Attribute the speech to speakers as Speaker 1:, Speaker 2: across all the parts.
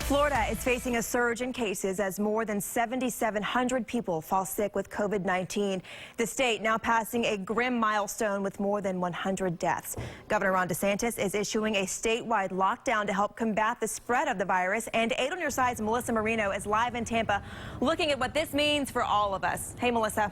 Speaker 1: Florida is facing a surge in cases as more than 7,700 people fall sick with COVID-19. The state now passing a grim milestone with more than 100 deaths. Governor Ron DeSantis is issuing a statewide lockdown to help combat the spread of the virus. And 8 on Your Side's Melissa Marino is live in Tampa looking at what this means for all of us. Hey, Melissa.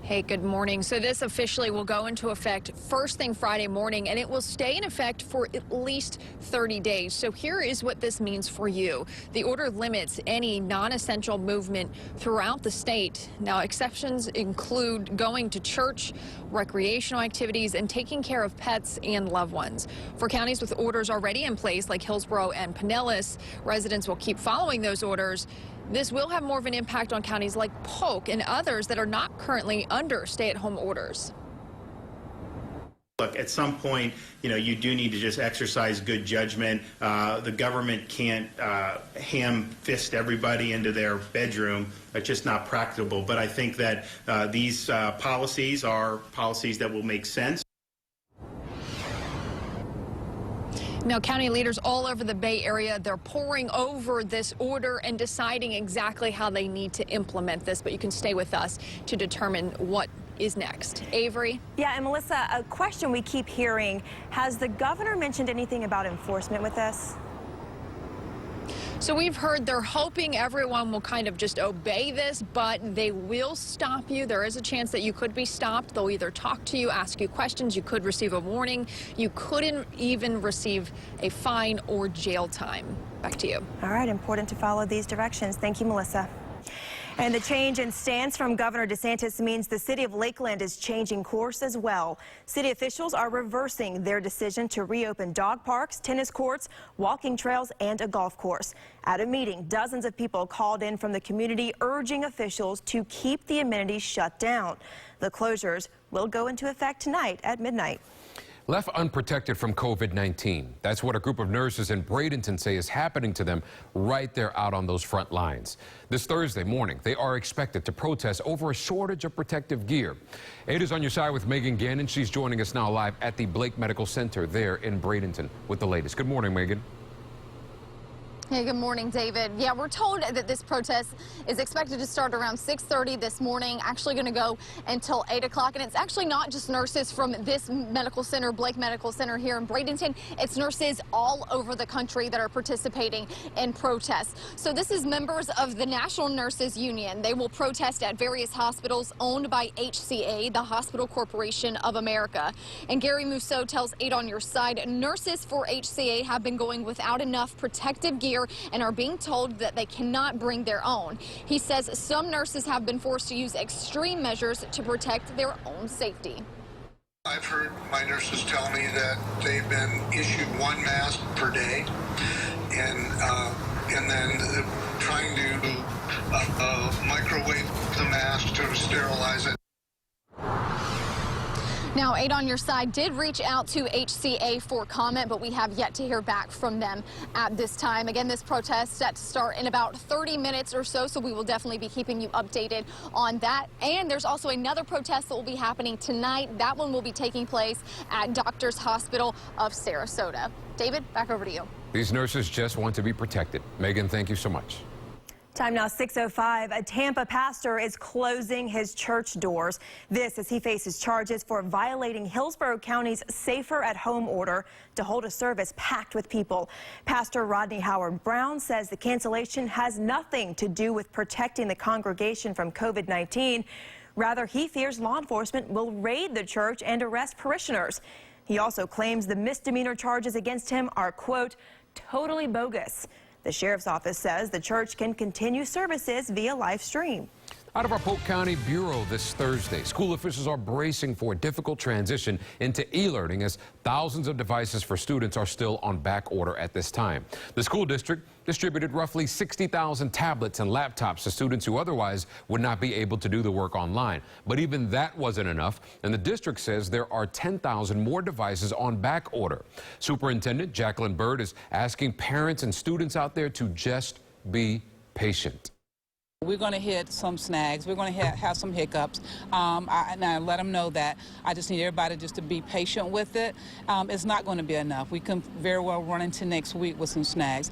Speaker 2: Hey, good morning. So this officially will go into effect first thing Friday morning, and it will stay in effect for at least 30 days. So here is what this means for you. The order limits any non-essential movement throughout the state. Now, exceptions include going to church, recreational activities, and taking care of pets and loved ones. For counties with orders already in place, like Hillsborough and Pinellas, residents will keep following those orders. This will have more of an impact on counties like Polk and others that are not currently under stay-at-home orders.
Speaker 3: Look, at some point, you do need to just exercise good judgment. The government can't ham-fist everybody into their bedroom. It's just not practicable. But I think that these policies are policies that will make sense.
Speaker 2: Now, county leaders all over the Bay Area, they're poring over this order and deciding exactly how they need to implement this. But you can stay with us to determine what is next. Avery?
Speaker 1: Yeah, and Melissa, a question we keep hearing. Has the governor mentioned anything about enforcement with this?
Speaker 2: So we've heard they're hoping everyone will kind of just obey this, but they will stop you. There is a chance that you could be stopped. They'll either talk to you, ask you questions. You could receive a warning. You couldn't even receive a fine or jail time. Back to you.
Speaker 1: All right, important to follow these directions. Thank you, Melissa. And the change in stance from Governor DeSantis means the city of Lakeland is changing course as well. City officials are reversing their decision to reopen dog parks, tennis courts, walking trails, and a golf course. At a meeting, dozens of people called in from the community urging officials to keep the amenities shut down. The closures will go into effect tonight at midnight.
Speaker 4: Left unprotected from COVID-19. That's what a group of nurses in Bradenton say is happening to them right there out on those front lines. This Thursday morning, they are expected to protest over a shortage of protective gear. 8 is on your side with Megan Gannon. She's joining us now live at the Blake Medical Center there in Bradenton with the latest. Good morning, Megan.
Speaker 5: Hey, good morning, David. Yeah, we're told that this protest is expected to start around 6:30 this morning, actually going to go until 8 o'clock. And it's actually not just nurses from this medical center, Blake Medical Center here in Bradenton. It's nurses all over the country that are participating in protests. So this is members of the National Nurses Union. They will protest at various hospitals owned by HCA, the Hospital Corporation of America. And Gary Mousseau tells 8 on Your Side, nurses for HCA have been going without enough protective gear and are being told that they cannot bring their own. He says some nurses have been forced to use extreme measures to protect their own safety.
Speaker 6: I've heard my nurses tell me that they've been issued 1 mask per day, and then trying to microwave the mask to sterilize it.
Speaker 5: Now, 8 on Your Side did reach out to HCA for comment, but we have yet to hear back from them at this time. Again, this protest set to start in about 30 minutes or so, so we will definitely be keeping you updated on that. And there's also another protest that will be happening tonight. That one will be taking place at Doctors Hospital of Sarasota. David, back over to you.
Speaker 4: These nurses just want to be protected. Megan, thank you so much.
Speaker 1: Time now 6:05. A Tampa pastor is closing his church doors. This as he faces charges for violating Hillsborough County's Safer at Home order to hold a service packed with people. Pastor Rodney Howard Brown says the cancellation has nothing to do with protecting the congregation from COVID-19. Rather, he fears law enforcement will raid the church and arrest parishioners. He also claims the misdemeanor charges against him are, quote, totally bogus. The sheriff's office says the church can continue services via live stream.
Speaker 4: Out of our Polk County Bureau this Thursday, school officials are bracing for a difficult transition into e-learning as thousands of devices for students are still on back order at this time. The school district distributed roughly 60,000 tablets and laptops to students who otherwise would not be able to do the work online. But even that wasn't enough, and the district says there are 10,000 more devices on back order. Superintendent Jacqueline Bird is asking parents and students out there to just be patient.
Speaker 7: We're going to hit some snags. We're going to have some hiccups. And I let them know that I just need everybody just to be patient with it. It's not going to be enough. We can very well run into next week with some snags.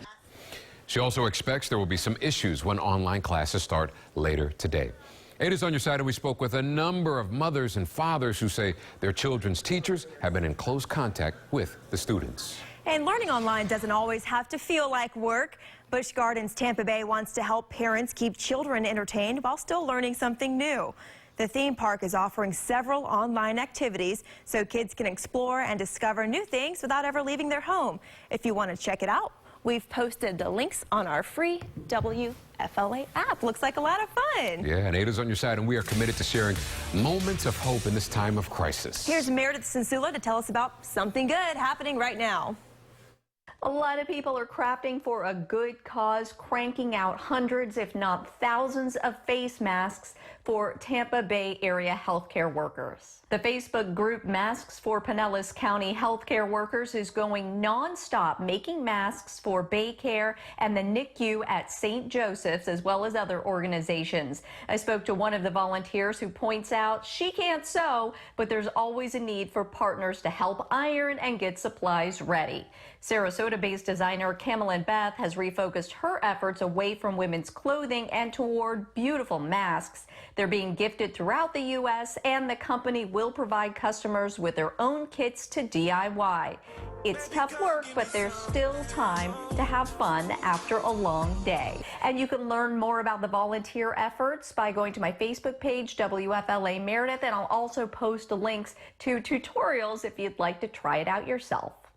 Speaker 4: She also expects there will be some issues when online classes start later today. 8 is on your side, and we spoke with a number of mothers and fathers who say their children's teachers have been in close contact with the students.
Speaker 1: And learning online doesn't always have to feel like work. Busch Gardens Tampa Bay wants to help parents keep children entertained while still learning something new. The theme park is offering several online activities so kids can explore and discover new things without ever leaving their home. If you want to check it out, we've posted the links on our free WFLA app. Looks like a lot of fun.
Speaker 4: Yeah, and 8 is on your side, and we are committed to sharing moments of hope in this time of crisis.
Speaker 1: Here's Meredith Sensula to tell us about something good happening right now.
Speaker 8: A lot of people are crafting for a good cause, cranking out hundreds, if not thousands, of face masks for Tampa Bay area healthcare workers. The Facebook group Masks for Pinellas County Healthcare Workers is going nonstop, making masks for Baycare and the NICU at St. Joseph's, as well as other organizations. I spoke to one of the volunteers who points out she can't sew, but there's always a need for partners to help iron and get supplies ready. Sarasota-based designer Camelin Beth has refocused her efforts away from women's clothing and toward beautiful masks. They're being gifted throughout the U.S., and the company will provide customers with their own kits to DIY. It's tough work, but there's still time to have fun after a long day. And you can learn more about the volunteer efforts by going to my Facebook page, WFLA Meredith, and I'll also post links to tutorials if you'd like to try it out yourself.